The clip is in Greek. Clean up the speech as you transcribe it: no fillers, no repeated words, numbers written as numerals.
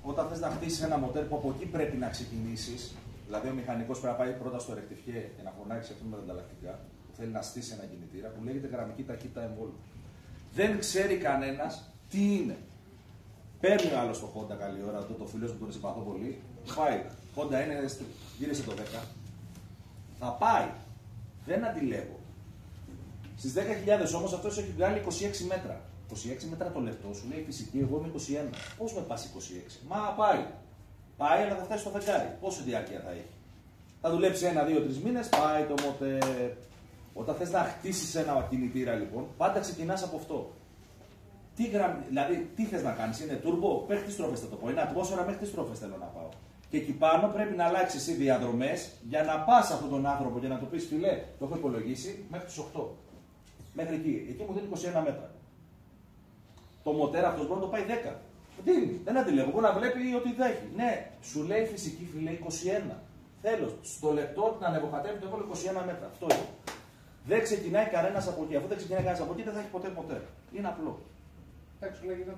όταν θες να χτίσεις ένα μοτέρ που από εκεί πρέπει να ξεκινήσεις, δηλαδή ο μηχανικός πρέπει να πάει πρώτα στο ρεκτιφιέ και να φωνάξει αυτό με τα ανταλλακτικά, που θέλει να στήσει ένα κινητήρα, που λέγεται γραμμική ταχύτητα εμβόλου. Δεν ξέρει κανένας τι είναι. Παίρνει ο άλλος το Honda καλή ώρα, το φίλο μου τον συμπαθώ πολύ. Πάει. Honda είναι, γύρισε το 10. Θα πάει. Δεν αντιλέγω. Στις 10.000 όμως αυτός έχει βγάλει 26 μέτρα. 26 μέτρα το λεπτό σου λέει φυσική, εγώ είμαι 21. Πώς με πας 26? Μα πάει. Πάει, αλλά θα φτάσει στο φεγγάρι. Πόσο διάρκεια θα έχει? Θα δουλέψει 1, 2, 3 μήνες, πάει το μοτέρ. Όταν θες να χτίσεις ένα κινητήρα λοιπόν, πάντα ξεκινάς από αυτό. Δηλαδή, τι θες να κάνεις, είναι turbo, μέχρι τις στροφές θα το πω. Είναι ατμόσφαιρα, μέχρι τις στροφές θέλω να πάω. Και εκεί πάνω πρέπει να αλλάξεις εσύ διαδρομές για να πας αυτόν τον άνθρωπο και να του πεις φιλέ, το έχω υπολογίσει μέχρι τις 8. Μέχρι εκεί. Εκεί μου δίνει 21 μέτρα. Το μοτέρ αυτός μπορεί να το πάει 10. Δίνει. Δεν αντιλέγω. Μπορεί να βλέπει ότι θα έχει. Ναι, σου λέει φυσική φιλέ 21. Θέλω στο λεπτό να ανεβοκατέβει το έβολο 21 μέτρα. Αυτό είναι. Δεν ξεκινάει κανένας από εκεί. Αφού δεν ξεκινάει κανένας από εκεί, δεν θα έχει ποτέ μοτέρ. Είναι απλό. Εντάξει, λέγεται